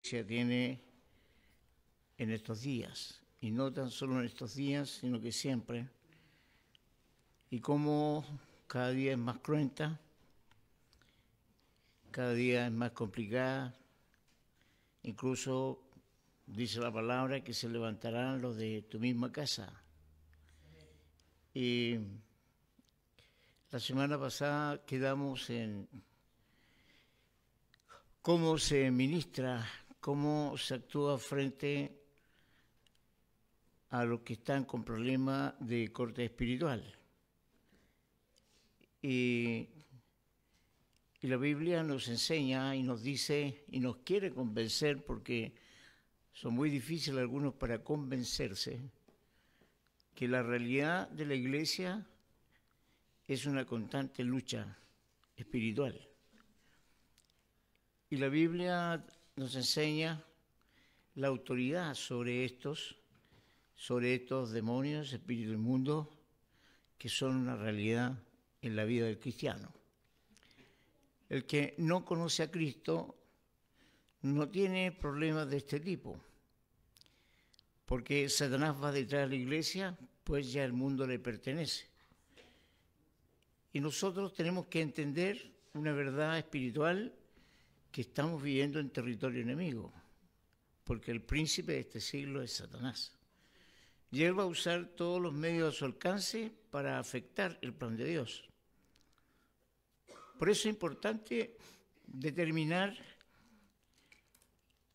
se tiene en estos días, y no tan solo en estos días, sino que siempre, y cómo cada día es más cruenta, cada día es más complicada, incluso dice la palabra que se levantarán los de tu misma casa. Y la semana pasada quedamos en cómo se ministra, cómo se actúa frente a los que están con problemas de corte espiritual. Y la Biblia nos enseña y nos dice y nos quiere convencer, porque son muy difíciles algunos para convencerse, que la realidad de la iglesia es una constante lucha espiritual. Y la Biblia nos enseña la autoridad sobre estos demonios, espíritus inmundos, que son una realidad en la vida del cristiano. El que no conoce a Cristo no tiene problemas de este tipo, porque Satanás va detrás de la iglesia, pues ya el mundo le pertenece. Y nosotros tenemos que entender una verdad espiritual, que estamos viviendo en territorio enemigo, porque el príncipe de este siglo es Satanás. Y él va a usar todos los medios a su alcance para afectar el plan de Dios. Por eso es importante determinar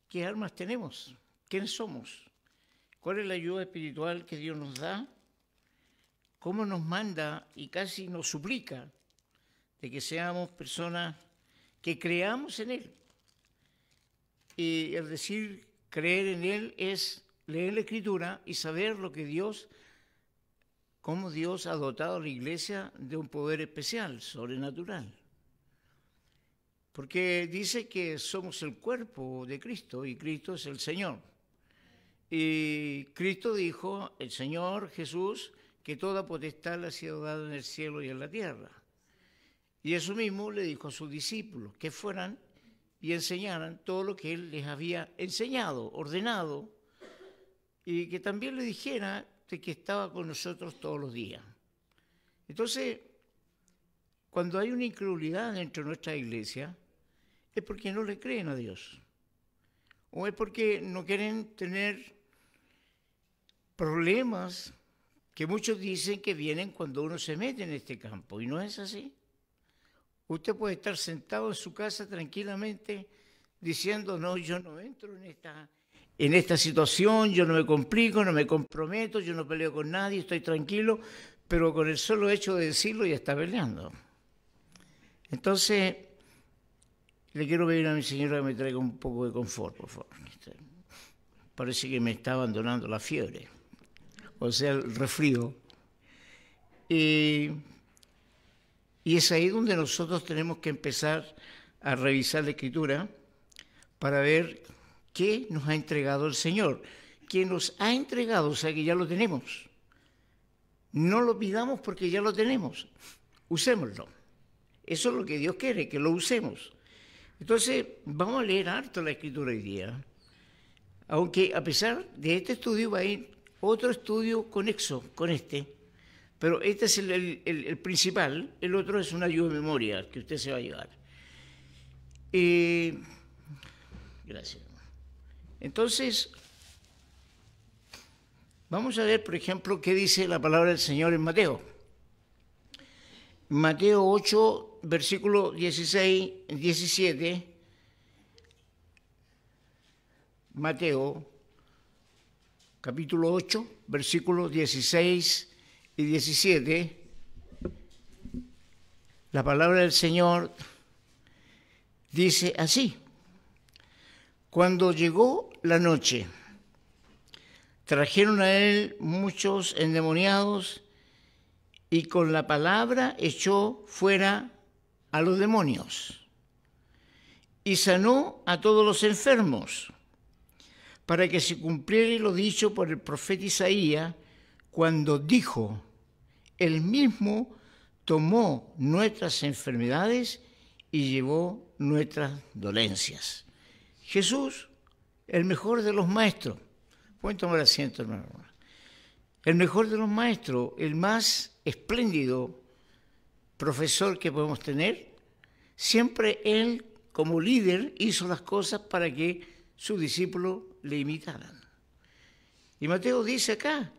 qué armas tenemos, quiénes somos, cuál es la ayuda espiritual que Dios nos da, cómo nos manda y casi nos suplica de que seamos personas que creamos en Él. Y el decir creer en Él es leer la Escritura y saber lo que cómo Dios ha dotado a la iglesia de un poder especial, sobrenatural. Porque dice que somos el cuerpo de Cristo y Cristo es el Señor. Y Cristo dijo, el Señor Jesús, que toda potestad le ha sido dada en el cielo y en la tierra. Y eso mismo le dijo a sus discípulos, que fueran y enseñaran todo lo que Él les había enseñado, ordenado, y que también le dijera de que estaba con nosotros todos los días. Entonces, cuando hay una incredulidad dentro de nuestra iglesia, es porque no le creen a Dios, o es porque no quieren tener problemas que muchos dicen que vienen cuando uno se mete en este campo, y no es así. Usted puede estar sentado en su casa tranquilamente diciendo, no, yo no entro en esta situación, yo no me complico, no me comprometo, yo no peleo con nadie, estoy tranquilo, pero con el solo hecho de decirlo ya está peleando. Entonces, le quiero pedir a mi señora que me traiga un poco de confort, por favor. Parece que me está abandonando la fiebre, o sea, el resfrío. Y es ahí donde nosotros tenemos que empezar a revisar la Escritura para ver qué nos ha entregado el Señor. ¿Qué nos ha entregado? O sea, que ya lo tenemos. No lo pidamos porque ya lo tenemos. Usémoslo. Eso es lo que Dios quiere, que lo usemos. Entonces, vamos a leer harto la Escritura hoy día. Aunque a pesar de este estudio va a ir otro estudio conexo con este. Pero este es el principal, el otro es una ayuda de memoria que usted se va a llevar. Gracias. Entonces, vamos a ver, por ejemplo, qué dice la palabra del Señor en Mateo. Mateo 8, versículo 16, 17. Mateo, capítulo 8, versículos 16 y 17, la palabra del Señor dice así: cuando llegó la noche, trajeron a él muchos endemoniados y con la palabra echó fuera a los demonios y sanó a todos los enfermos, para que se cumpliera lo dicho por el profeta Isaías, cuando dijo, él mismo tomó nuestras enfermedades y llevó nuestras dolencias. Jesús el mejor de los maestros. Pueden tomar asiento, hermano. El mejor de los maestros, el más espléndido profesor que podemos tener, siempre él, como líder, hizo las cosas para que sus discípulos le imitaran. Y Mateo dice acá,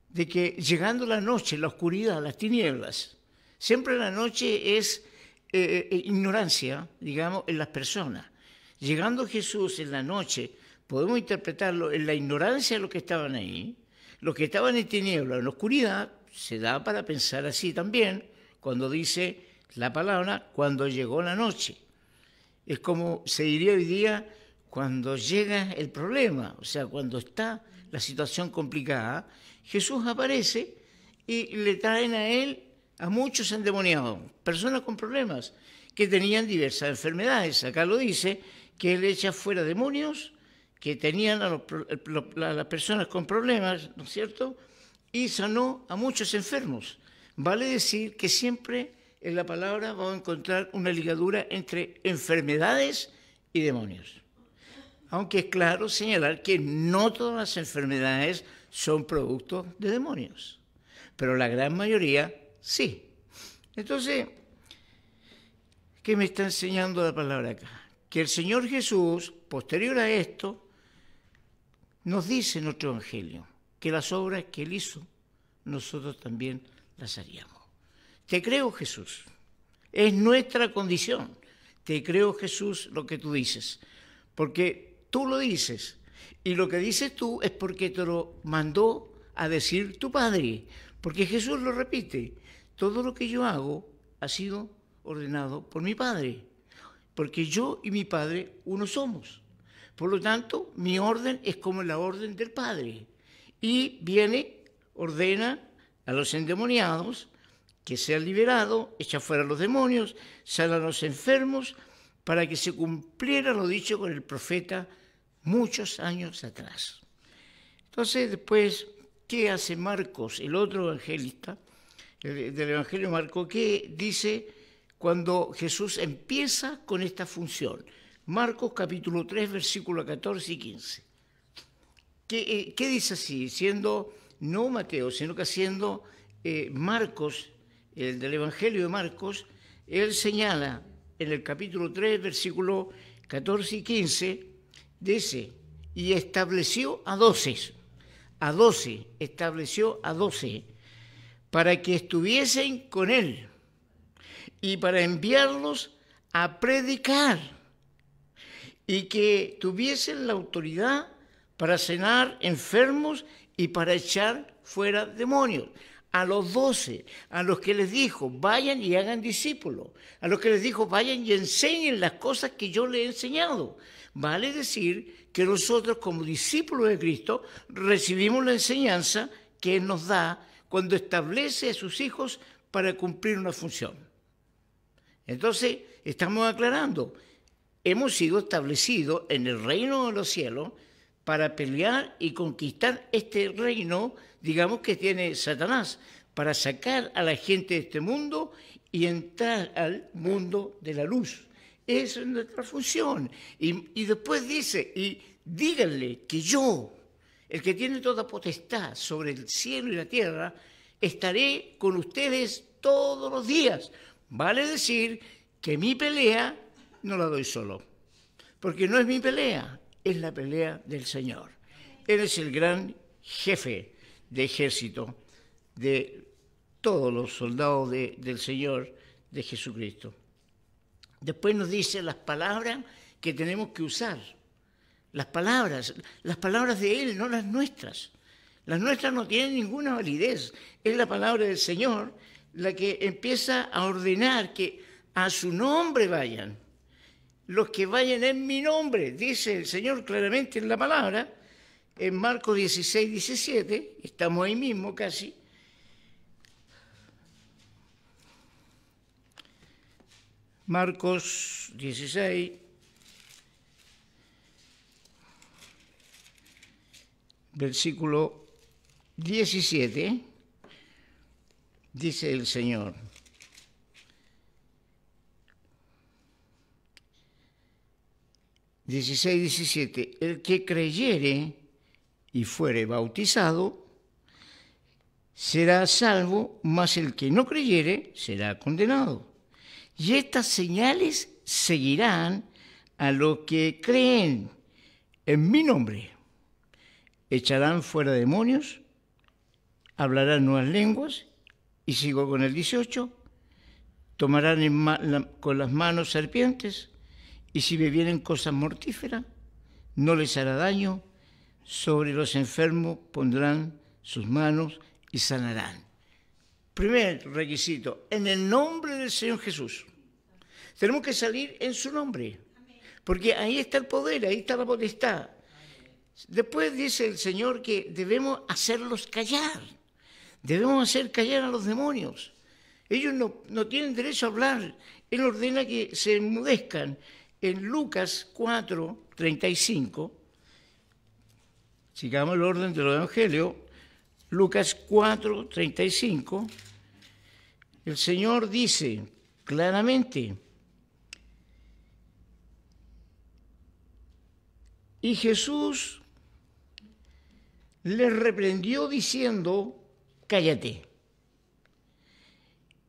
de que llegando la noche, la oscuridad, las tinieblas, siempre la noche es ignorancia, digamos, en las personas. Llegando Jesús en la noche, podemos interpretarlo en la ignorancia de los que estaban ahí, los que estaban en tinieblas, en la oscuridad, se da para pensar así también, cuando dice la palabra, cuando llegó la noche. Es como se diría hoy día, cuando llega el problema, o sea, cuando está la situación complicada, Jesús aparece y le traen a él a muchos endemoniados, personas con problemas, que tenían diversas enfermedades. Acá lo dice, que él echa fuera demonios, que tenían a las personas con problemas, ¿no es cierto?, y sanó a muchos enfermos. Vale decir que siempre en la palabra vamos a encontrar una ligadura entre enfermedades y demonios. Aunque es claro señalar que no todas las enfermedades son producto de demonios, pero la gran mayoría sí. Entonces, ¿qué me está enseñando la palabra acá? Que el Señor Jesús, posterior a esto, nos dice en nuestro Evangelio que las obras que Él hizo, nosotros también las haríamos. Te creo, Jesús. Es nuestra condición. Te creo, Jesús, lo que tú dices. Porque tú lo dices. Y lo que dices tú es porque te lo mandó a decir tu Padre. Porque Jesús lo repite. Todo lo que yo hago ha sido ordenado por mi Padre. Porque yo y mi Padre uno somos. Por lo tanto, mi orden es como la orden del Padre. Y viene, ordena a los endemoniados que sean liberados, echa fuera a los demonios, sana a los enfermos, para que se cumpliera lo dicho con el profeta muchos años atrás. Entonces, después, ¿qué hace Marcos, el otro evangelista, del Evangelio de Marcos? ¿Qué dice cuando Jesús empieza con esta función? Marcos capítulo 3, versículos 14 y 15. ¿Qué dice así? Siendo no Mateo, sino que siendo Marcos, el del Evangelio de Marcos, él señala en el capítulo 3, versículos 14 y 15, dice, y estableció a 12, estableció a 12, para que estuviesen con él y para enviarlos a predicar y que tuviesen la autoridad para sanar enfermos y para echar fuera demonios. A los 12, a los que les dijo, vayan y hagan discípulos, a los que les dijo, vayan y enseñen las cosas que yo les he enseñado. Vale decir que nosotros como discípulos de Cristo recibimos la enseñanza que Él nos da cuando establece a sus hijos para cumplir una función. Entonces, estamos aclarando, hemos sido establecidos en el reino de los cielos para pelear y conquistar este reino, digamos, que tiene Satanás, para sacar a la gente de este mundo y entrar al mundo de la luz. Esa es nuestra función. Y después dice, y díganle que yo, el que tiene toda potestad sobre el cielo y la tierra, estaré con ustedes todos los días. Vale decir que mi pelea no la doy solo, porque no es mi pelea, es la pelea del Señor. Él es el gran jefe de ejército de todos los soldados del Señor, de Jesucristo. Después nos dice las palabras que tenemos que usar. Las palabras de Él, no las nuestras. Las nuestras no tienen ninguna validez. Es la palabra del Señor la que empieza a ordenar que a su nombre vayan. Los que vayan en mi nombre, dice el Señor claramente en la palabra, en Marcos 16, 17, estamos ahí mismo casi. Marcos 16, versículo 17, dice el Señor. 16, 17. El que creyere y fuere bautizado será salvo, mas el que no creyere será condenado. Y estas señales seguirán a los que creen en mi nombre. Echarán fuera demonios, hablarán nuevas lenguas, y sigo con el 18, tomarán con las manos serpientes, y si bebieren cosas mortíferas, no les hará daño. Sobre los enfermos pondrán sus manos y sanarán. Primer requisito, en el nombre del Señor Jesús. Tenemos que salir en su nombre, porque ahí está el poder, ahí está la potestad. Después dice el Señor que debemos hacerlos callar, debemos hacer callar a los demonios. Ellos no tienen derecho a hablar. Él ordena que se enmudezcan. En Lucas 4, 35, sigamos el orden del Evangelio, Lucas 4, 35, el Señor dice claramente: y Jesús les reprendió diciendo: cállate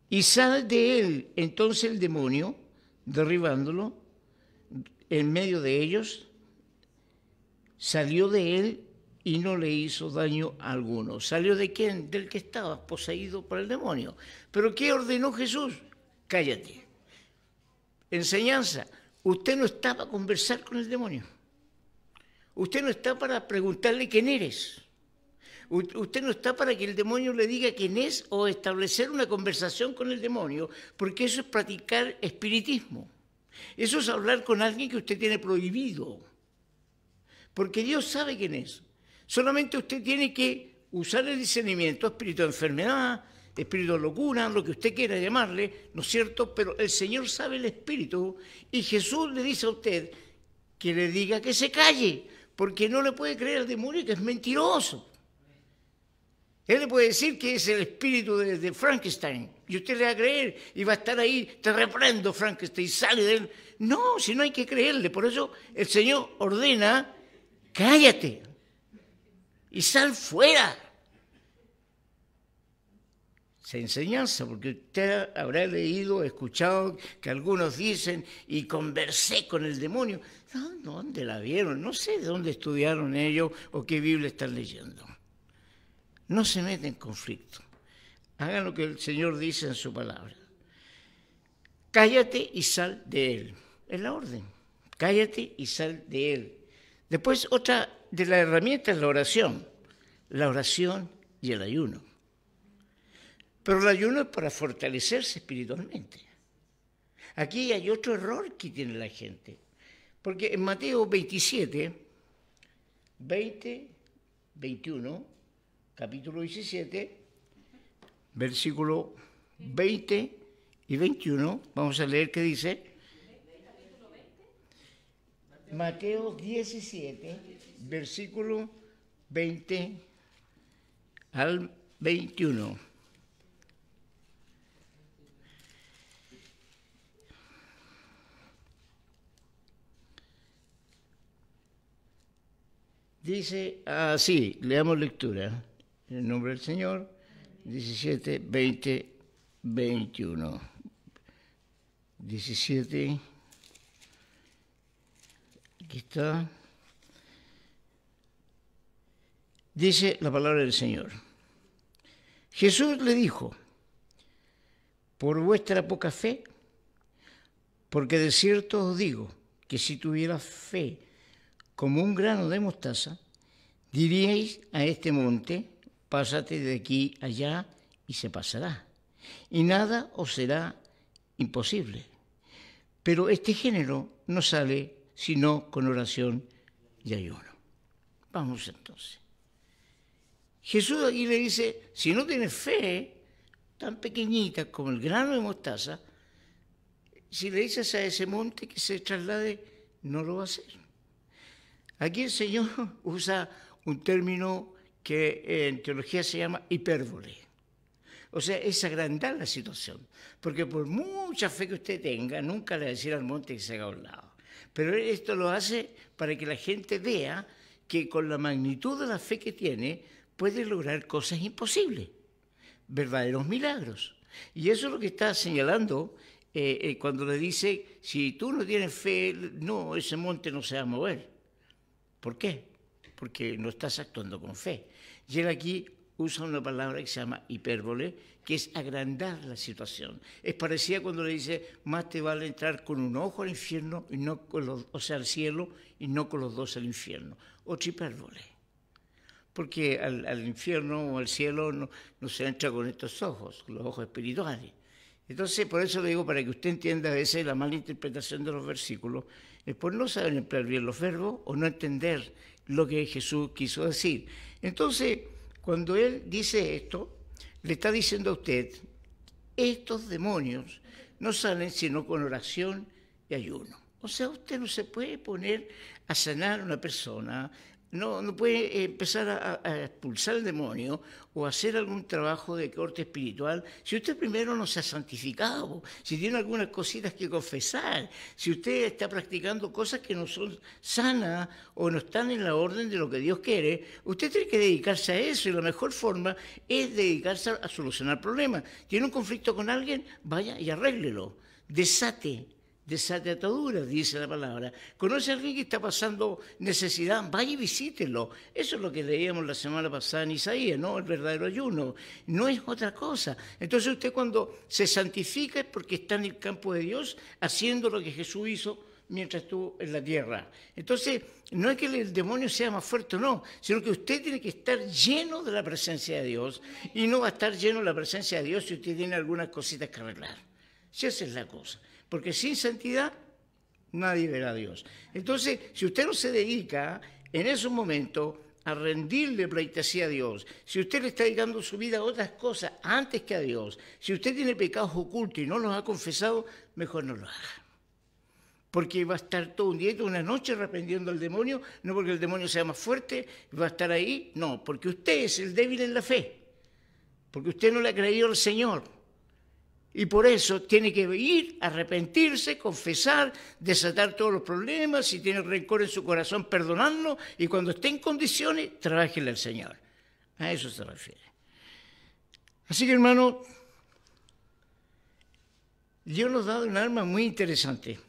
y sal de él. Entonces el demonio, derribándolo en medio de ellos, salió de él y no le hizo daño alguno. ¿Salió de quién? Del que estaba poseído por el demonio. ¿Pero qué ordenó Jesús? Cállate. Enseñanza. Usted no está para conversar con el demonio. Usted no está para preguntarle quién eres. Usted no está para que el demonio le diga quién es o establecer una conversación con el demonio, porque eso es practicar espiritismo. Eso es hablar con alguien que usted tiene prohibido. Porque Dios sabe quién es. Solamente usted tiene que usar el discernimiento, espíritu de enfermedad, espíritu de locura, lo que usted quiera llamarle, ¿no es cierto? Pero el Señor sabe el espíritu y Jesús le dice a usted que le diga que se calle, porque no le puede creer al demonio que es mentiroso. Él le puede decir que es el espíritu de Frankenstein y usted le va a creer y va a estar ahí: te reprendo, Frankenstein, sale de él. No, si no hay que creerle. Por eso el Señor ordena: cállate y sal fuera. Esa enseñanza, porque usted habrá leído, escuchado que algunos dicen: y conversé con el demonio. No, ¿dónde la vieron? No sé de dónde estudiaron ellos o qué Biblia están leyendo. No se meten en conflicto. Hagan lo que el Señor dice en su palabra. Cállate y sal de él. Es la orden. Cállate y sal de él. Después, otra de las herramientas es la oración. La oración y el ayuno. Pero el ayuno es para fortalecerse espiritualmente. Aquí hay otro error que tiene la gente. Porque en Mateo 27, 20, 21... capítulo 17, versículo 20 y 21, vamos a leer qué dice. Mateo 17, versículo 20 al 21. Dice así, leamos lectura. En el nombre del Señor, 17, 20, 21. 17, aquí está. Dice la palabra del Señor. Jesús le dijo: por vuestra poca fe, porque de cierto os digo que si tuvieras fe como un grano de mostaza, diríais a este monte: pásate de aquí allá, y se pasará, y nada os será imposible. Pero este género no sale sino con oración y ayuno. Vamos entonces. Jesús aquí le dice: si no tienes fe tan pequeñita como el grano de mostaza, si le dices a ese monte que se traslade, no lo va a hacer. Aquí el Señor usa un término que en teología se llama hipérbole. O sea, es agrandar la situación. Porque por mucha fe que usted tenga, nunca le va a decir al monte que se haga a un lado. Pero esto lo hace para que la gente vea que con la magnitud de la fe que tiene puede lograr cosas imposibles, verdaderos milagros. Y eso es lo que está señalando cuando le dice, si tú no tienes fe, no, ese monte no se va a mover. ¿Por qué? Porque no estás actuando con fe. Y él aquí usa una palabra que se llama hipérbole, que es agrandar la situación. Es parecida cuando le dice, más te vale entrar con un ojo al infierno, y no con los, o sea, al cielo, y no con los dos al infierno. Otra hipérbole. Porque al infierno o al cielo no se entra con estos ojos, los ojos espirituales. Entonces, por eso le digo, para que usted entienda a veces la mala interpretación de los versículos, es por no saber emplear bien los verbos o no entender lo que Jesús quiso decir. Entonces, cuando él dice esto, le está diciendo a usted, estos demonios no salen sino con oración y ayuno. O sea, usted no se puede poner a sanar a una persona, no puede empezar a expulsar el demonio o hacer algún trabajo de corte espiritual si usted primero no se ha santificado, si tiene algunas cositas que confesar, si usted está practicando cosas que no son sanas o no están en la orden de lo que Dios quiere. Usted tiene que dedicarse a eso y la mejor forma es dedicarse a solucionar problemas. ¿Tiene un conflicto con alguien? Vaya y arréglelo, desate ataduras, dice la palabra. ¿Conoce a alguien que está pasando necesidad? Vaya y visítelo. Eso es lo que leíamos la semana pasada en Isaías, ¿no? El verdadero ayuno. No es otra cosa. Entonces usted cuando se santifica es porque está en el campo de Dios haciendo lo que Jesús hizo mientras estuvo en la tierra. Entonces, no es que el demonio sea más fuerte o no, sino que usted tiene que estar lleno de la presencia de Dios y no va a estar lleno de la presencia de Dios si usted tiene algunas cositas que arreglar. Si esa es la cosa. Porque sin santidad nadie verá a Dios. Entonces, si usted no se dedica en esos momentos a rendirle pleitesía a Dios, si usted le está dedicando su vida a otras cosas antes que a Dios, si usted tiene pecados ocultos y no los ha confesado, mejor no lo haga. Porque va a estar todo un día y toda una noche reprendiendo al demonio, no porque el demonio sea más fuerte, va a estar ahí, no, porque usted es el débil en la fe, porque usted no le ha creído al Señor. Y por eso tiene que ir, arrepentirse, confesar, desatar todos los problemas, si tiene rencor en su corazón, perdonarlo, y cuando esté en condiciones, trabájele al Señor. A eso se refiere. Así que, hermano, Dios nos ha dado un arma muy interesante,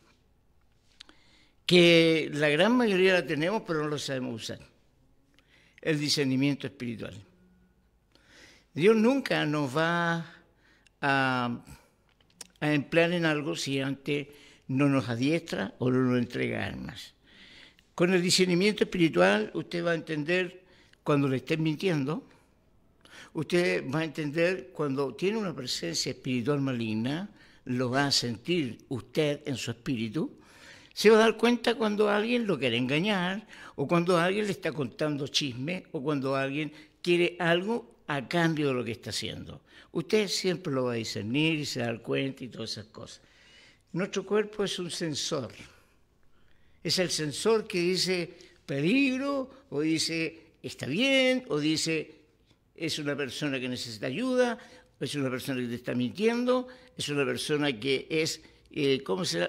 que la gran mayoría la tenemos, pero no lo sabemos usar. El discernimiento espiritual. Dios nunca nos va a emplear en algo si antes no nos adiestra o no nos entrega armas. Con el discernimiento espiritual usted va a entender cuando le estén mintiendo, usted va a entender cuando tiene una presencia espiritual maligna, lo va a sentir usted en su espíritu, se va a dar cuenta cuando alguien lo quiere engañar o cuando alguien le está contando chisme o cuando alguien quiere algo a cambio de lo que está haciendo. Usted siempre lo va a discernir y se va a dar cuenta y todas esas cosas. Nuestro cuerpo es un sensor. Es el sensor que dice peligro, o dice está bien, o dice es una persona que necesita ayuda, es una persona que te está mintiendo, es una persona que es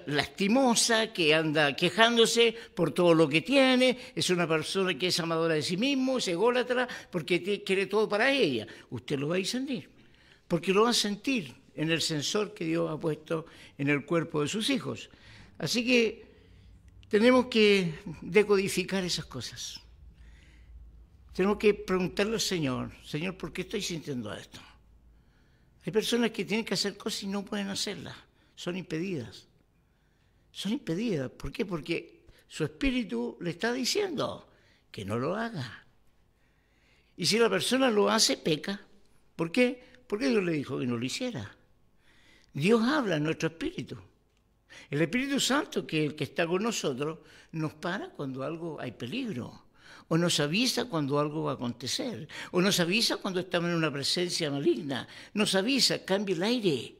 lastimosa, que anda quejándose por todo lo que tiene, es una persona que es amadora de sí mismo, es ególatra, porque quiere todo para ella. Usted lo va a discernir, porque lo va a sentir en el sensor que Dios ha puesto en el cuerpo de sus hijos. Así que tenemos que decodificar esas cosas. Tenemos que preguntarle al Señor, Señor, ¿por qué estoy sintiendo esto? Hay personas que tienen que hacer cosas y no pueden hacerlas. Son impedidas. Son impedidas. ¿Por qué? Porque su espíritu le está diciendo que no lo haga. Y si la persona lo hace, peca. ¿Por qué? Porque Dios le dijo que no lo hiciera. Dios habla en nuestro espíritu. El Espíritu Santo, que es el que está con nosotros, nos para cuando algo hay peligro. O nos avisa cuando algo va a acontecer. O nos avisa cuando estamos en una presencia maligna. Nos avisa, cambie el aire.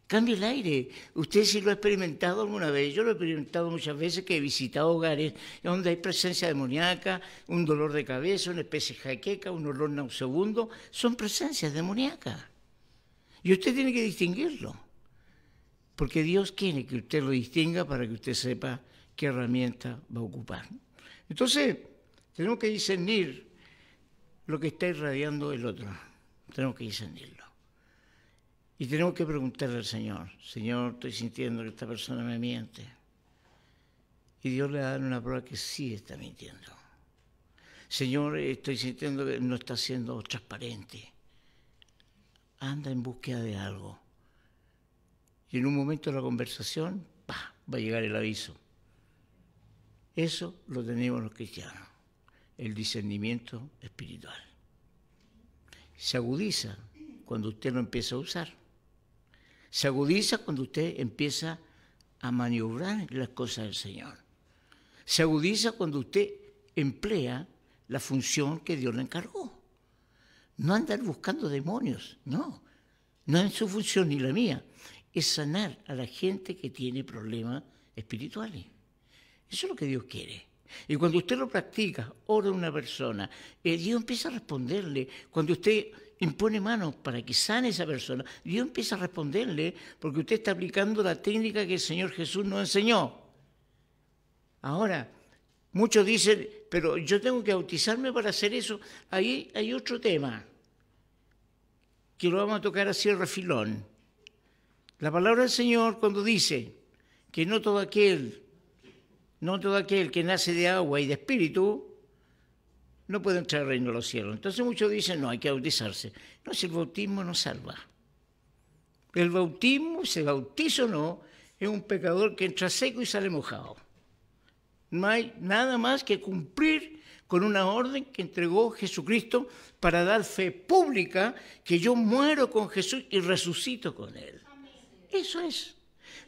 Cambie el aire. Usted sí lo ha experimentado alguna vez. Yo lo he experimentado muchas veces que he visitado hogares donde hay presencia demoníaca, un dolor de cabeza, una especie de jaqueca, un olor nauseabundo. Son presencias demoníacas. Y usted tiene que distinguirlo. Porque Dios quiere que usted lo distinga para que usted sepa qué herramienta va a ocupar. Entonces, tenemos que discernir lo que está irradiando el otro. Tenemos que discernirlo. Y tenemos que preguntarle al Señor, Señor, estoy sintiendo que esta persona me miente. Y Dios le va a dar una prueba que sí está mintiendo. Señor, estoy sintiendo que no está siendo transparente. Anda en búsqueda de algo. Y en un momento de la conversación, ¡pah!, va a llegar el aviso. Eso lo tenemos los cristianos, el discernimiento espiritual. Se agudiza cuando usted lo empieza a usar. Se agudiza cuando usted empieza a maniobrar las cosas del Señor. Se agudiza cuando usted emplea la función que Dios le encargó. No andar buscando demonios, no es su función ni la mía. Es sanar a la gente que tiene problemas espirituales. Eso es lo que Dios quiere. Y cuando usted lo practica, ora a una persona, Dios empieza a responderle. Cuando usted impone manos para que sane a esa persona, Dios empieza a responderle porque usted está aplicando la técnica que el Señor Jesús nos enseñó. Ahora, muchos dicen, pero yo tengo que bautizarme para hacer eso. Ahí hay otro tema, que lo vamos a tocar así el refilón. La palabra del Señor cuando dice que no todo aquel que nace de agua y de espíritu no puede entrar al reino de los cielos. Entonces muchos dicen, no, hay que bautizarse. No, si el bautismo no salva. El bautismo, se bautiza o no, es un pecador que entra seco y sale mojado. No hay nada más que cumplir con una orden que entregó Jesucristo para dar fe pública que yo muero con Jesús y resucito con Él. Eso es.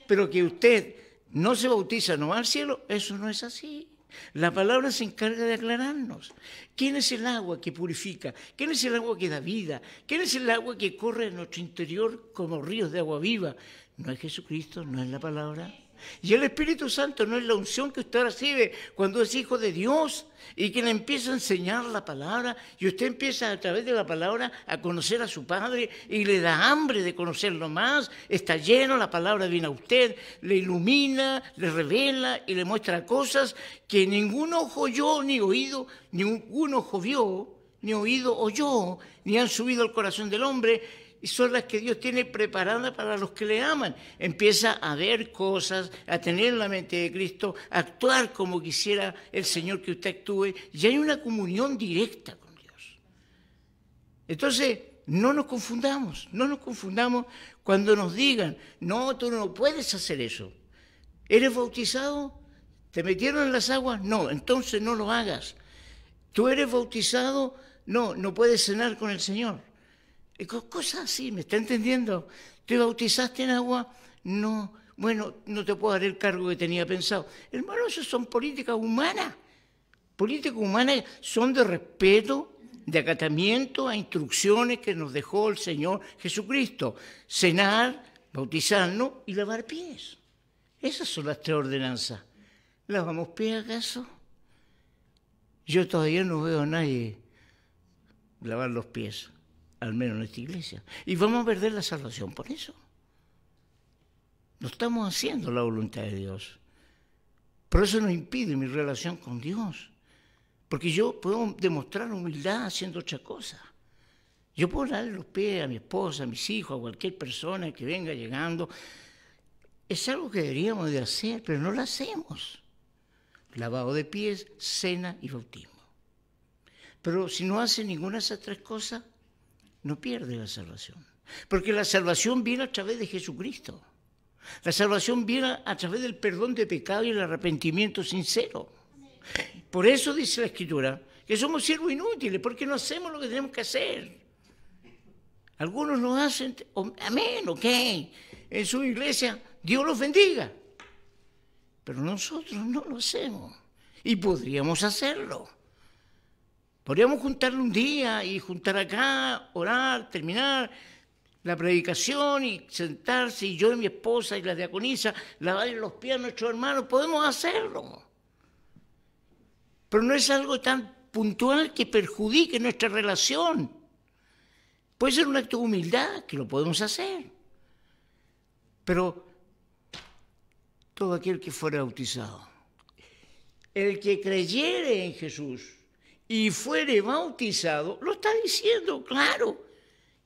Pero que usted no se bautiza, no va al cielo, eso no es así. La palabra se encarga de aclararnos. ¿Quién es el agua que purifica? ¿Quién es el agua que da vida? ¿Quién es el agua que corre en nuestro interior como ríos de agua viva? ¿No es Jesucristo? ¿No es la palabra? Y el Espíritu Santo no es la unción que usted recibe cuando es hijo de Dios y que le empieza a enseñar la palabra y usted empieza a través de la palabra a conocer a su Padre y le da hambre de conocerlo más, está lleno, la palabra viene a usted, le ilumina, le revela y le muestra cosas que ningún ojo oyó ni oído, ningún ojo vio, ni oído oyó, ni han subido al corazón del hombre. Y son las que Dios tiene preparadas para los que le aman. Empieza a ver cosas, a tener la mente de Cristo, a actuar como quisiera el Señor que usted actúe. Y hay una comunión directa con Dios. Entonces, no nos confundamos cuando nos digan, no, tú no puedes hacer eso. ¿Eres bautizado? ¿Te metieron en las aguas? No, entonces no lo hagas. ¿Tú eres bautizado? No puedes cenar con el Señor. Cosas así, ¿me está entendiendo? ¿Te bautizaste en agua? No, bueno, no te puedo dar el cargo que tenía pensado. Hermano, eso son políticas humanas. Políticas humanas son de respeto, de acatamiento a instrucciones que nos dejó el Señor Jesucristo. Cenar, bautizarnos y lavar pies. Esas son las 3 ordenanzas. ¿Lavamos pies acaso? Yo todavía no veo a nadie lavar los pies. Al menos en esta iglesia. Y vamos a perder la salvación por eso. No estamos haciendo la voluntad de Dios. Pero eso no impide mi relación con Dios. Porque yo puedo demostrar humildad haciendo otra cosa. Yo puedo darle los pies a mi esposa, a mis hijos, a cualquier persona que venga llegando. Es algo que deberíamos de hacer, pero no lo hacemos. Lavado de pies, cena y bautismo. Pero si no hace ninguna de esas 3 cosas, no pierde la salvación. Porque la salvación viene a través de Jesucristo. La salvación viene a través del perdón de pecado y el arrepentimiento sincero. Por eso dice la Escritura que somos siervos inútiles, porque no hacemos lo que tenemos que hacer. Algunos lo hacen, amén, ok, en su iglesia, Dios los bendiga. Pero nosotros no lo hacemos y podríamos hacerlo. Podríamos juntarlo un día y juntar acá, orar, terminar la predicación y sentarse, y yo y mi esposa y la diaconisa, lavarle los pies a nuestros hermanos. Podemos hacerlo. Pero no es algo tan puntual que perjudique nuestra relación. Puede ser un acto de humildad, que lo podemos hacer. Pero todo aquel que fuera bautizado el que creyere en Jesús y fuere bautizado, lo está diciendo, claro,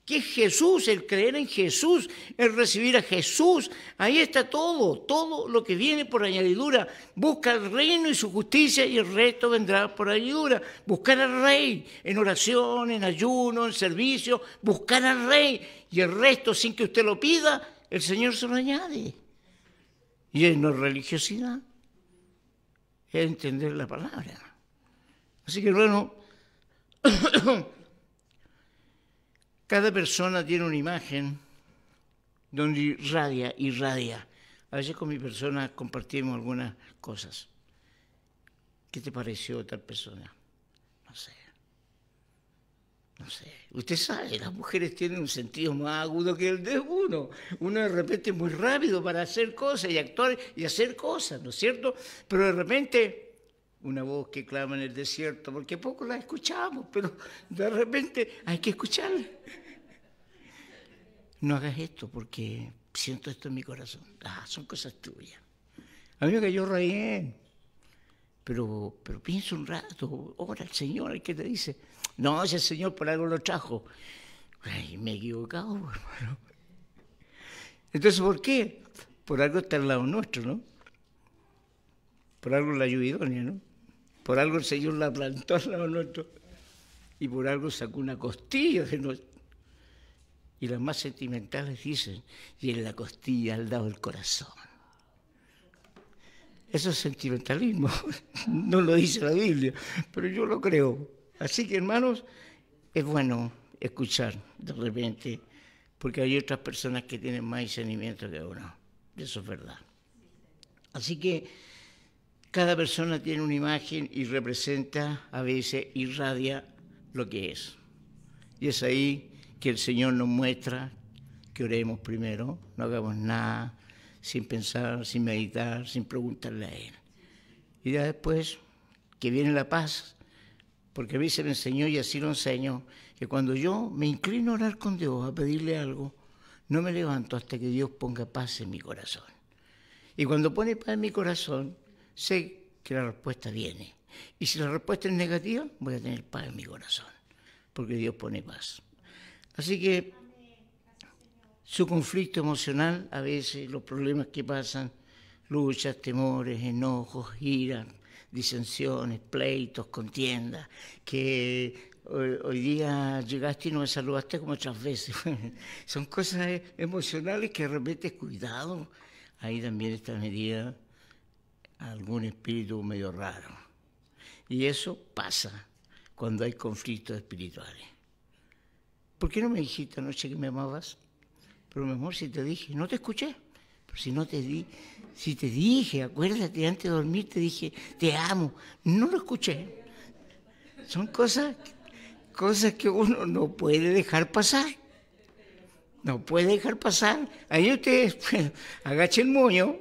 que es Jesús, el creer en Jesús, el recibir a Jesús. Ahí está todo lo que viene por añadidura. Busca el reino y su justicia y el resto vendrá por añadidura. Buscar al Rey en oración, en ayuno, en servicio, buscar al Rey y el resto sin que usted lo pida, el Señor se lo añade. Y es no religiosidad, es entender la palabra. Así que bueno, cada persona tiene una imagen donde irradia. A veces con mi persona compartimos algunas cosas. ¿Qué te pareció tal persona? No sé. Usted sabe, las mujeres tienen un sentido más agudo que el de uno. Uno de repente es muy rápido para hacer cosas y actuar y hacer cosas, ¿no es cierto? Pero de repente, una voz que clama en el desierto, porque poco la escuchamos, pero de repente hay que escucharla. No hagas esto porque siento esto en mi corazón. Son cosas tuyas. A mí me cayó re bien, pero piensa un rato, ora al Señor, el que te dice, no, ese Señor por algo lo trajo. Ay, me he equivocado, hermano. Entonces, ¿por qué? Por algo está al lado nuestro, ¿no? Por algo la lluvia idónea, ¿no? Por algo el Señor la plantó al lado nuestro y por algo sacó una costilla de nosotros. Y las más sentimentales dicen, y en la costilla al lado del corazón. Eso es sentimentalismo, no lo dice la Biblia, pero yo lo creo. Así que, hermanos, es bueno escuchar de repente, porque hay otras personas que tienen más discernimiento que uno. Eso es verdad. Así que cada persona tiene una imagen y representa, a veces irradia lo que es. Y es ahí que el Señor nos muestra que oremos primero, no hagamos nada sin pensar, sin meditar, sin preguntarle a Él. Y ya después que viene la paz, porque a mí se me enseñó y así lo enseño, que cuando yo me inclino a orar con Dios, a pedirle algo, no me levanto hasta que Dios ponga paz en mi corazón. Y cuando pone paz en mi corazón, sé que la respuesta viene. Y si la respuesta es negativa, voy a tener paz en mi corazón, porque Dios pone paz. Así que su conflicto emocional, a veces los problemas que pasan, luchas, temores, enojos, ira, disensiones, pleitos, contiendas, que hoy día llegaste y no me saludaste como otras veces. Son cosas emocionales que de repente, cuidado, ahí también está metida algún espíritu medio raro. Y eso pasa cuando hay conflictos espirituales. ¿Por qué no me dijiste anoche que me amabas? Pero mi amor, si te dije, no te escuché. Pero si no te di, si te dije, acuérdate, antes de dormir te dije, te amo. No lo escuché. Son cosas que uno no puede dejar pasar. No puede dejar pasar. Ahí usted agache el moño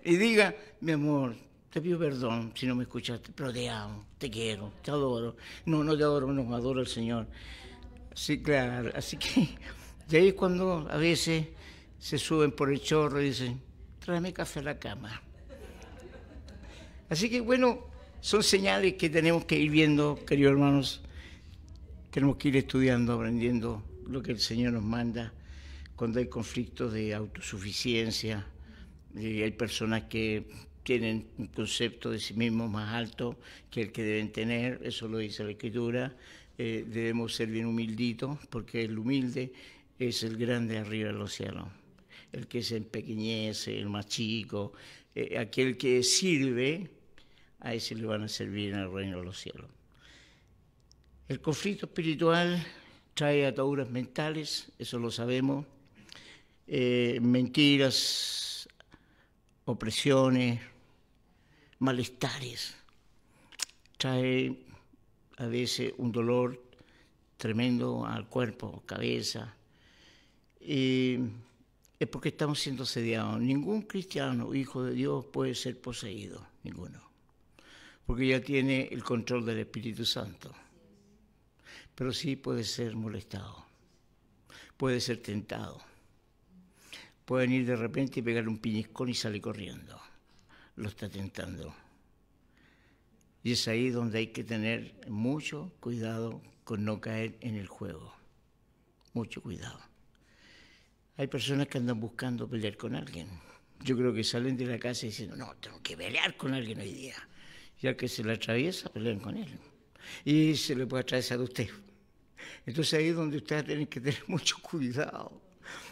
y diga, mi amor, te pido perdón si no me escuchaste, pero te amo, te quiero, te adoro. No, no te adoro, no, adoro al Señor. Sí, claro. Así que de ahí es cuando a veces se suben por el chorro y dicen, tráeme café a la cama. Así que bueno, son señales que tenemos que ir viendo, queridos hermanos. Tenemos que ir estudiando, aprendiendo lo que el Señor nos manda cuando hay conflictos de autosuficiencia. Hay personas que tienen un concepto de sí mismos más alto que el que deben tener, eso lo dice la Escritura. Debemos ser bien humilditos, porque el humilde es el grande arriba de los cielos. El que se empequeñece, el más chico, aquel que sirve, a ese le van a servir en el reino de los cielos. El conflicto espiritual trae ataduras mentales, eso lo sabemos, mentiras, opresiones, malestares. Trae a veces un dolor tremendo al cuerpo, cabeza. Es porque estamos siendo asediados. Ningún cristiano, hijo de Dios, puede ser poseído, ninguno. Porque ya tiene el control del Espíritu Santo. Pero sí puede ser molestado, puede ser tentado. Puede venir de repente y pegarle un piñiscón y sale corriendo. Lo está tentando. Y es ahí donde hay que tener mucho cuidado con no caer en el juego. Mucho cuidado. Hay personas que andan buscando pelear con alguien. Yo creo que salen de la casa diciendo, no, tengo que pelear con alguien hoy día. Y al que se le atraviesa, pelean con él. Y se le puede atravesar a usted. Entonces ahí es donde usted tiene que tener mucho cuidado.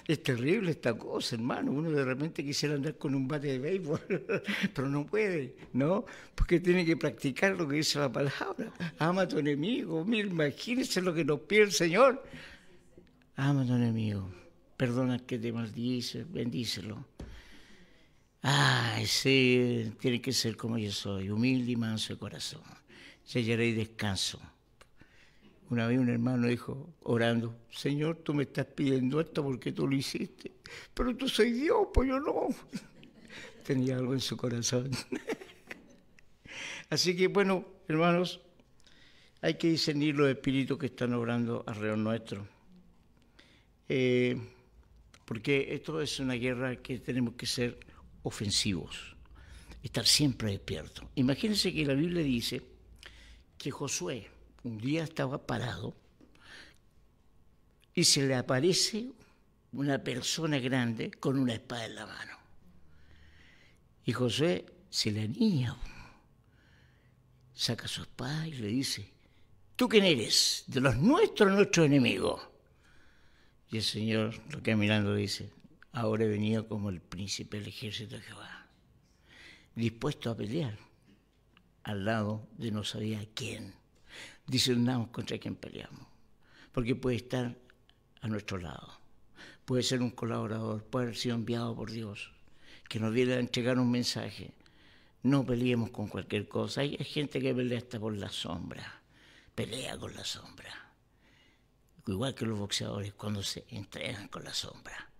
Es terrible esta cosa, hermano. Uno de repente quisiera andar con un bate de béisbol, pero no puede, ¿no? Porque tiene que practicar lo que dice la palabra. Ama a tu enemigo. Mira, imagínense lo que nos pide el Señor. Ama a tu enemigo. Perdona al que te maldice, bendícelo. Ay, sí, tiene que ser como yo soy, humilde y manso de corazón. Y hallaréis descanso. Una vez un hermano dijo, orando, Señor, tú me estás pidiendo esto porque tú lo hiciste, pero tú soy Dios, pues yo no. Tenía algo en su corazón. Así que, bueno, hermanos, hay que discernir los espíritus que están obrando alrededor nuestro. Porque esto es una guerra que tenemos que ser ofensivos, estar siempre despiertos. Imagínense que la Biblia dice que Josué un día estaba parado y se le aparece una persona grande con una espada en la mano. Y Josué se le anilla, saca su espada y le dice, ¿tú quién eres? De los nuestros, nuestro enemigo. Y el Señor lo queda mirando y dice, ahora he venido como el príncipe del ejército de Jehová, dispuesto a pelear al lado de no sabía quién. Discernamos contra quién peleamos, porque puede estar a nuestro lado, puede ser un colaborador, puede haber sido enviado por Dios, que nos viene a entregar un mensaje. No peleemos con cualquier cosa. Hay gente que pelea hasta por la sombra, pelea con la sombra, igual que los boxeadores cuando se entrenan con la sombra.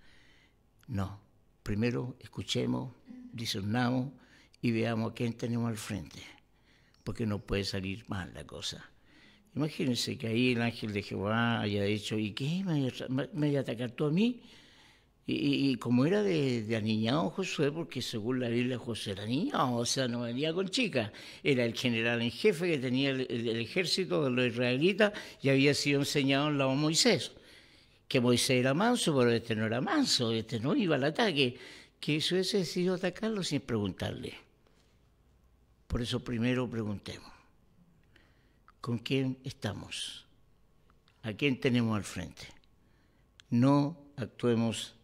No, primero escuchemos, discernamos y veamos a quién tenemos al frente, porque no puede salir mal la cosa. Imagínense que ahí el ángel de Jehová haya dicho, ¿y qué? ¿Me vaya a atacar tú a mí? Y como era de aniñado Josué, porque según la Biblia Josué era niñado, o sea, no venía con chicas, era el general en jefe que tenía el ejército de los israelitas y había sido enseñado en la a Moisés, que Moisés era manso, pero este no era manso, este no iba al ataque, que eso hubiese decidido atacarlo sin preguntarle. Por eso primero preguntemos, ¿con quién estamos? ¿A quién tenemos al frente? No actuemos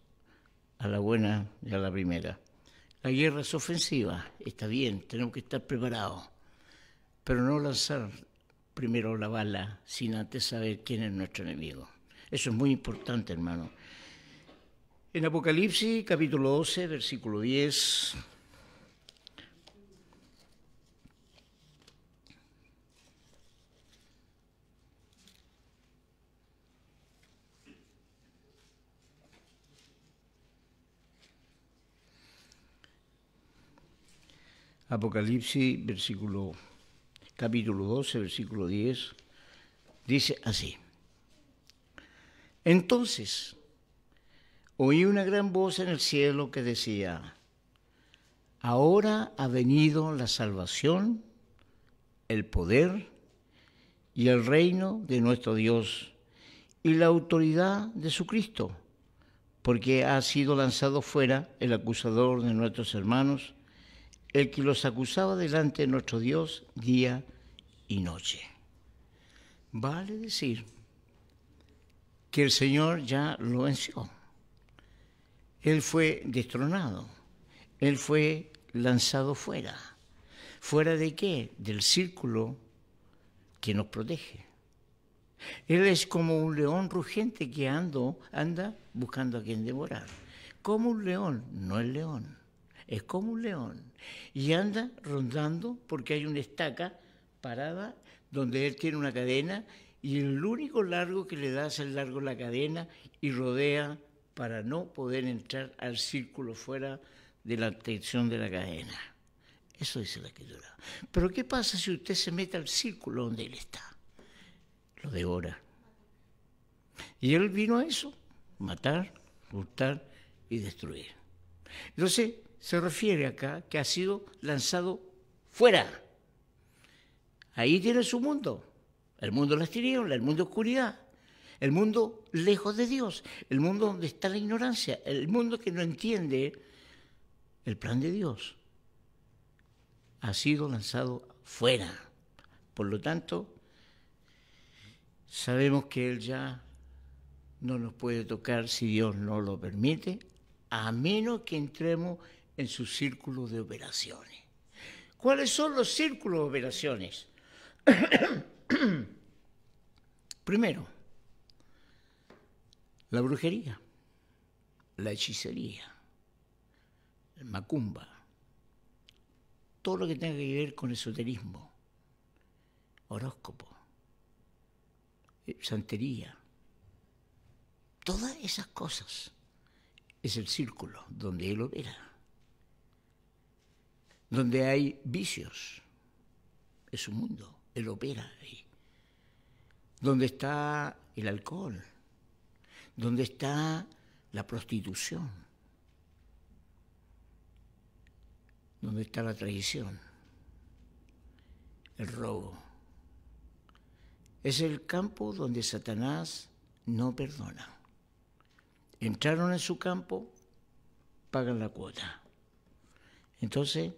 a la buena y a la primera. La guerra es ofensiva, está bien, tenemos que estar preparados, pero no lanzar primero la bala sin antes saber quién es nuestro enemigo. Eso es muy importante, hermano. En Apocalipsis, capítulo 12, versículo 10... Apocalipsis, capítulo 12, versículo 10, dice así. Entonces, oí una gran voz en el cielo que decía, ahora ha venido la salvación, el poder y el reino de nuestro Dios y la autoridad de su Cristo, porque ha sido lanzado fuera el acusador de nuestros hermanos, el que los acusaba delante de nuestro Dios día y noche. Vale decir que el Señor ya lo venció. Él fue destronado. Él fue lanzado fuera. ¿Fuera de qué? Del círculo que nos protege. Él es como un león rugiente que anda buscando a quien devorar. Como un león, no el león. Es como un león y anda rondando porque hay una estaca parada donde él tiene una cadena y el único largo que le da es el largo de la cadena y rodea para no poder entrar al círculo fuera de la tensión de la cadena. Eso dice la Escritura. Pero ¿qué pasa si usted se mete al círculo donde él está? Lo devora. Y él vino a eso, matar, hurtar y destruir. Entonces, se refiere acá que ha sido lanzado fuera. Ahí tiene su mundo. El mundo de las tinieblas, el mundo de oscuridad. El mundo lejos de Dios. El mundo donde está la ignorancia. El mundo que no entiende el plan de Dios. Ha sido lanzado fuera. Por lo tanto, sabemos que Él ya no nos puede tocar si Dios no lo permite, a menos que entremos en su círculo de operaciones. ¿Cuáles son los círculos de operaciones? Primero, la brujería, la hechicería, el macumba, todo lo que tenga que ver con esoterismo, horóscopo, santería, todas esas cosas es el círculo donde Él opera. Donde hay vicios, es su mundo, Él opera ahí. Donde está el alcohol, donde está la prostitución, donde está la traición, el robo. Es el campo donde Satanás no perdona. Entraron en su campo, pagan la cuota. Entonces,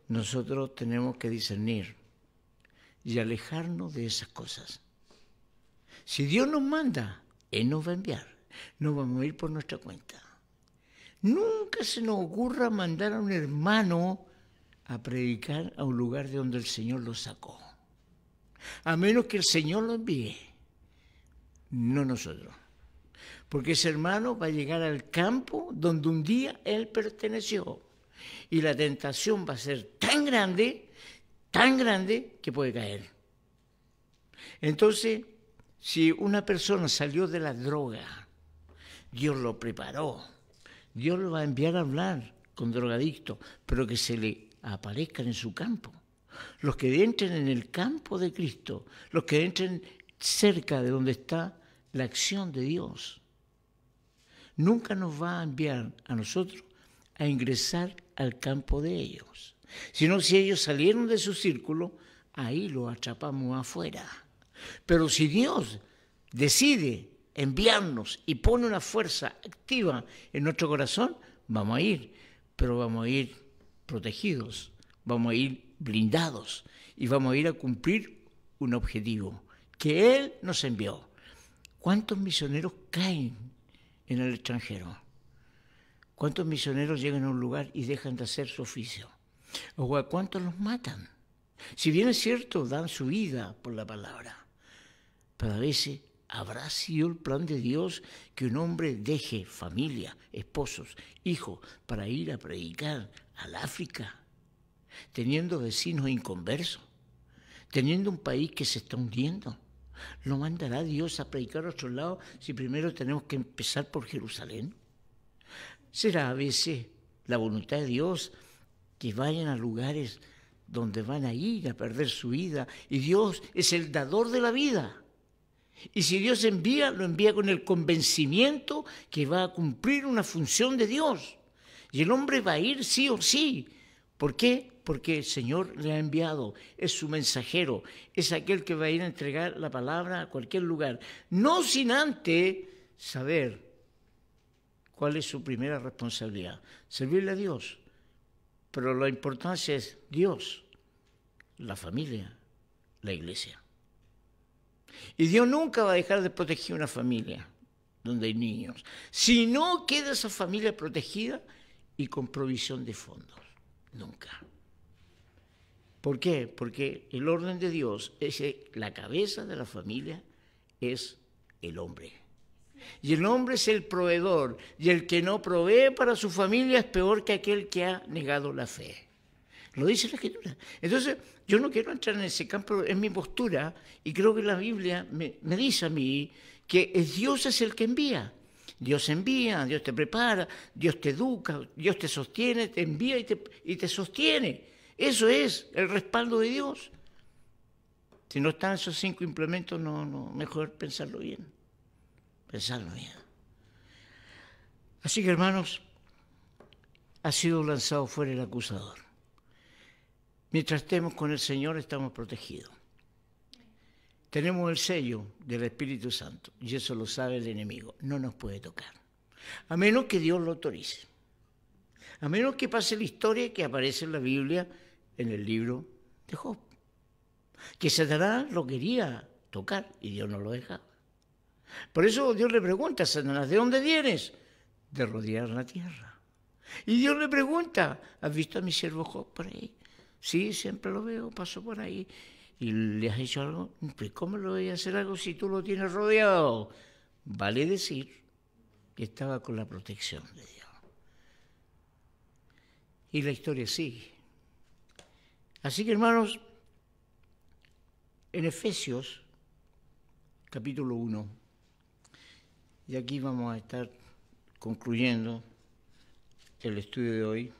nosotros tenemos que discernir y alejarnos de esas cosas. Si Dios nos manda, Él nos va a enviar. No vamos a ir por nuestra cuenta. Nunca se nos ocurra mandar a un hermano a predicar a un lugar de donde el Señor lo sacó. A menos que el Señor lo envíe, no nosotros. Porque ese hermano va a llegar al campo donde un día él perteneció. Y la tentación va a ser tan grande que puede caer. Entonces, si una persona salió de la droga, Dios lo preparó. Dios lo va a enviar a hablar con drogadictos, pero que se le aparezcan en su campo. Los que entren en el campo de Cristo, los que entren cerca de donde está la acción de Dios, nunca nos va a enviar a nosotros a ingresar al campo de ellos. Sino si ellos salieron de su círculo, ahí los atrapamos afuera. Pero si Dios decide enviarnos y pone una fuerza activa en nuestro corazón, vamos a ir, pero vamos a ir protegidos, vamos a ir blindados y vamos a ir a cumplir un objetivo que Él nos envió. ¿Cuántos misioneros caen en el extranjero? ¿Cuántos misioneros llegan a un lugar y dejan de hacer su oficio? ¿O a cuántos los matan? Si bien es cierto, dan su vida por la palabra, pero a veces ¿habrá sido el plan de Dios que un hombre deje familia, esposos, hijos, para ir a predicar al África, teniendo vecinos inconversos, teniendo un país que se está hundiendo? ¿Lo mandará Dios a predicar a otro lado si primero tenemos que empezar por Jerusalén? ¿Será a veces la voluntad de Dios que vayan a lugares donde van a ir a perder su vida? Y Dios es el dador de la vida. Y si Dios envía, lo envía con el convencimiento que va a cumplir una función de Dios. Y el hombre va a ir sí o sí. ¿Por qué? Porque el Señor le ha enviado, es su mensajero, es aquel que va a ir a entregar la palabra a cualquier lugar. No sin antes saber cuál es su primera responsabilidad, servirle a Dios. Pero la importancia es Dios, la familia, la iglesia. Y Dios nunca va a dejar de proteger una familia donde hay niños, si no queda esa familia protegida y con provisión de fondos. Nunca. ¿Por qué? Porque el orden de Dios es que la cabeza de la familia es el hombre. Y el hombre es el proveedor, y el que no provee para su familia es peor que aquel que ha negado la fe. Lo dice la Escritura. Entonces, yo no quiero entrar en ese campo, es mi postura, y creo que la Biblia me dice a mí que Dios es el que envía. Dios envía, Dios te prepara, Dios te educa, Dios te sostiene, te envía y te sostiene. Eso es el respaldo de Dios. Si no están esos 5 implementos, mejor pensarlo bien. Pensarlo bien. Así que, hermanos, ha sido lanzado fuera el acusador. Mientras estemos con el Señor estamos protegidos. Tenemos el sello del Espíritu Santo y eso lo sabe el enemigo. No nos puede tocar. A menos que Dios lo autorice. A menos que pase la historia que aparece en la Biblia en el libro de Job. Que Satanás lo quería tocar y Dios no lo dejaba. Por eso Dios le pregunta a Satanás, ¿de dónde vienes? De rodear la tierra. Y Dios le pregunta, ¿has visto a mi siervo Job por ahí? Sí, siempre lo veo, paso por ahí. ¿Y le has hecho algo? Pues ¿cómo le voy a hacer algo si tú lo tienes rodeado? Vale decir que estaba con la protección de Dios. Y la historia sigue. Así que, hermanos, en Efesios, capítulo 1, y aquí vamos a estar concluyendo el estudio de hoy.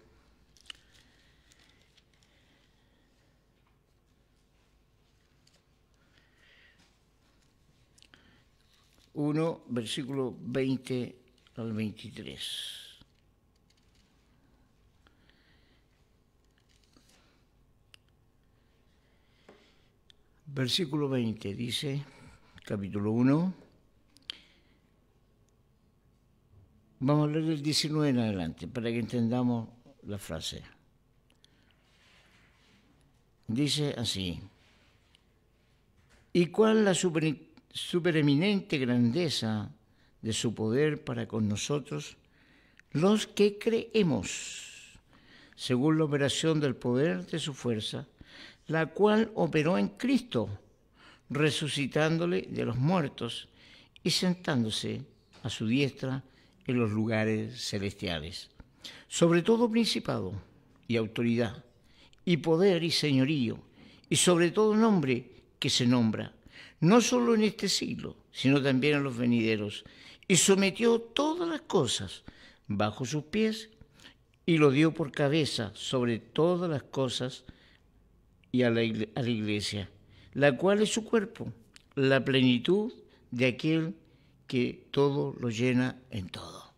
Versículo 20 al 23. Versículo 20 dice, capítulo 1, vamos a leer el 19 en adelante para que entendamos la frase. Dice así, ¿y cuál la supereminente grandeza de su poder para con nosotros, los que creemos, según la operación del poder de su fuerza, la cual operó en Cristo, resucitándole de los muertos y sentándose a su diestra en los lugares celestiales, sobre todo principado y autoridad, y poder y señorío, y sobre todo nombre que se nombra, no solo en este siglo, sino también en los venideros, y sometió todas las cosas bajo sus pies, y lo dio por cabeza sobre todas las cosas y a la iglesia, la cual es su cuerpo, la plenitud de aquel que todo lo llena en todo.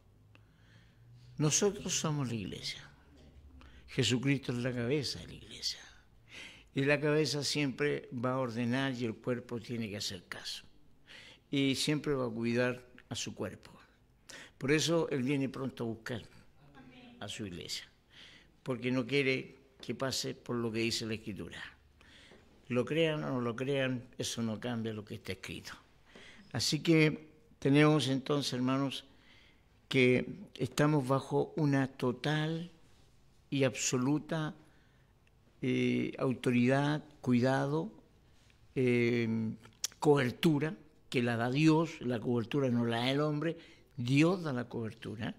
Nosotros somos la iglesia. Jesucristo es la cabeza de la iglesia. Y la cabeza siempre va a ordenar y el cuerpo tiene que hacer caso. Y siempre va a cuidar a su cuerpo. Por eso Él viene pronto a buscar a su iglesia. Porque no quiere que pase por lo que dice la Escritura. Lo crean o no lo crean, eso no cambia lo que está escrito. Así que tenemos entonces, hermanos, que estamos bajo una total y absoluta autoridad, cuidado, cobertura, que la da Dios, la cobertura no la da el hombre, Dios da la cobertura.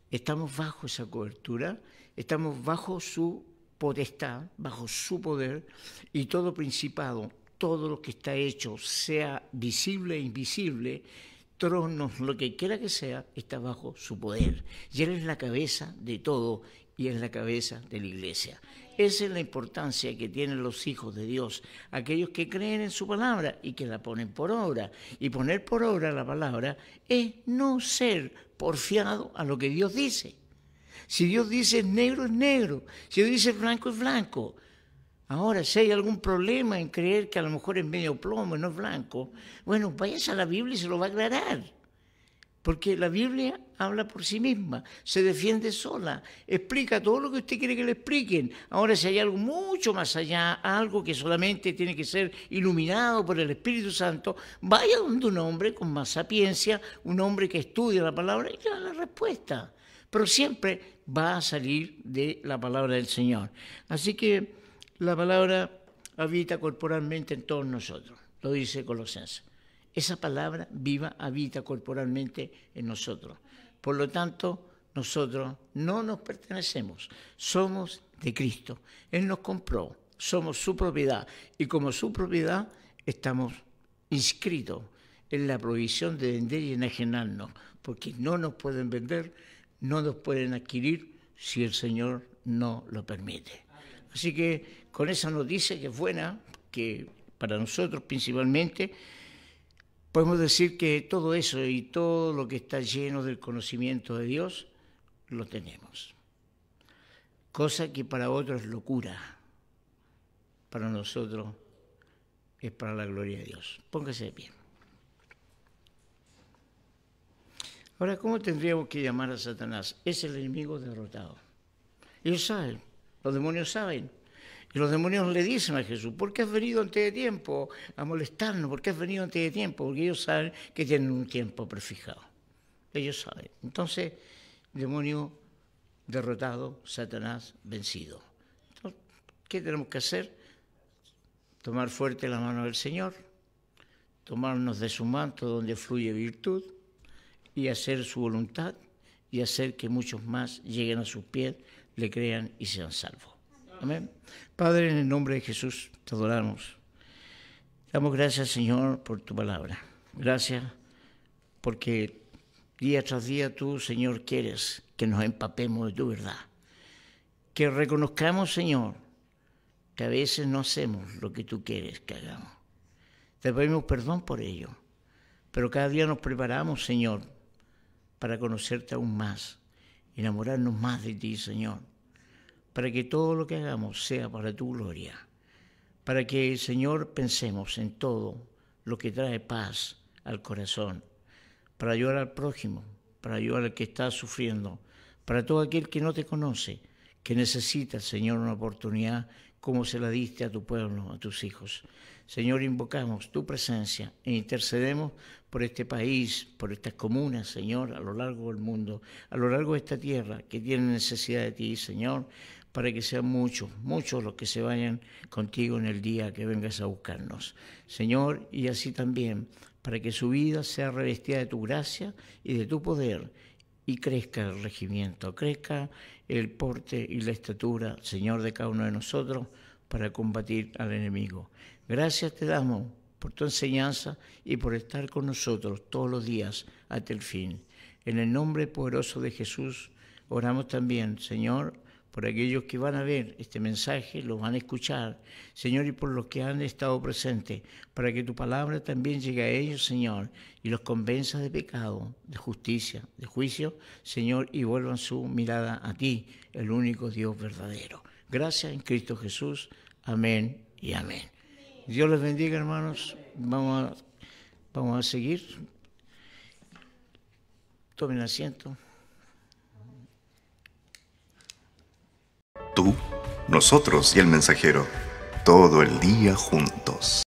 Estamos bajo esa cobertura, estamos bajo su potestad, bajo su poder, y todo principado, todo lo que está hecho, sea visible e invisible, tronos, lo que quiera que sea, está bajo su poder. Y Él es la cabeza de todo y es la cabeza de la iglesia. Esa es la importancia que tienen los hijos de Dios, aquellos que creen en su palabra y que la ponen por obra. Y poner por obra la palabra es no ser porfiado a lo que Dios dice. Si Dios dice es negro, es negro. Si Dios dice blanco, es blanco. Ahora, si hay algún problema en creer que a lo mejor es medio plomo y no es blanco, bueno, váyase a la Biblia y se lo va a aclarar. Porque la Biblia habla por sí misma, se defiende sola, explica todo lo que usted quiere que le expliquen. Ahora, si hay algo mucho más allá, algo que solamente tiene que ser iluminado por el Espíritu Santo, vaya donde un hombre con más sapiencia, un hombre que estudia la palabra y le da la respuesta. Pero siempre va a salir de la palabra del Señor. Así que la palabra habita corporalmente en todos nosotros, lo dice Colosenses. Esa palabra viva habita corporalmente en nosotros. Por lo tanto, nosotros no nos pertenecemos, somos de Cristo. Él nos compró, somos su propiedad y como su propiedad estamos inscritos en la prohibición de vender y enajenarnos, porque no nos pueden vender, no nos pueden adquirir si el Señor no lo permite. Así que con esa noticia que es buena, que para nosotros principalmente, podemos decir que todo eso y todo lo que está lleno del conocimiento de Dios, lo tenemos. Cosa que para otros es locura. para nosotros es para la gloria de Dios. Póngase de pie. Ahora, ¿cómo tendríamos que llamar a Satanás? Es el enemigo derrotado. Ellos saben, los demonios saben. Y los demonios le dicen a Jesús, ¿por qué has venido antes de tiempo a molestarnos? ¿Por qué has venido antes de tiempo? Porque ellos saben que tienen un tiempo prefijado. Ellos saben. Entonces, demonio derrotado, Satanás vencido. Entonces, ¿qué tenemos que hacer? Tomar fuerte la mano del Señor, tomarnos de su manto donde fluye virtud y hacer su voluntad y hacer que muchos más lleguen a sus pies, le crean y sean salvos. Amén. Padre, en el nombre de Jesús te adoramos. Damos gracias, Señor, por tu palabra. Gracias porque día tras día tú, Señor, quieres que nos empapemos de tu verdad. Que reconozcamos, Señor, que a veces no hacemos lo que tú quieres que hagamos. Te pedimos perdón por ello. Pero cada día nos preparamos, Señor, para conocerte aún más, enamorarnos más de ti, Señor. Para que todo lo que hagamos sea para tu gloria. Para que, Señor, pensemos en todo lo que trae paz al corazón. Para ayudar al prójimo, para ayudar al que está sufriendo, para todo aquel que no te conoce, que necesita, Señor, una oportunidad como se la diste a tu pueblo, a tus hijos. Señor, invocamos tu presencia e intercedemos por este país, por estas comunas, Señor, a lo largo del mundo, a lo largo de esta tierra que tienen necesidad de ti, Señor, para que sean muchos, muchos los que se vayan contigo en el día que vengas a buscarnos. Señor, y así también, para que su vida sea revestida de tu gracia y de tu poder, y crezca el regimiento, crezca el porte y la estatura, Señor, de cada uno de nosotros, para combatir al enemigo. Gracias te damos por tu enseñanza y por estar con nosotros todos los días hasta el fin. En el nombre poderoso de Jesús, oramos también, Señor, por aquellos que van a ver este mensaje, lo van a escuchar, Señor, y por los que han estado presentes, para que tu palabra también llegue a ellos, Señor, y los convenza de pecado, de justicia, de juicio, Señor, y vuelvan su mirada a ti, el único Dios verdadero. Gracias en Cristo Jesús. Amén y amén. Dios les bendiga, hermanos. Vamos a seguir. Tomen asiento. Tú, nosotros y el mensajero, todo el día juntos.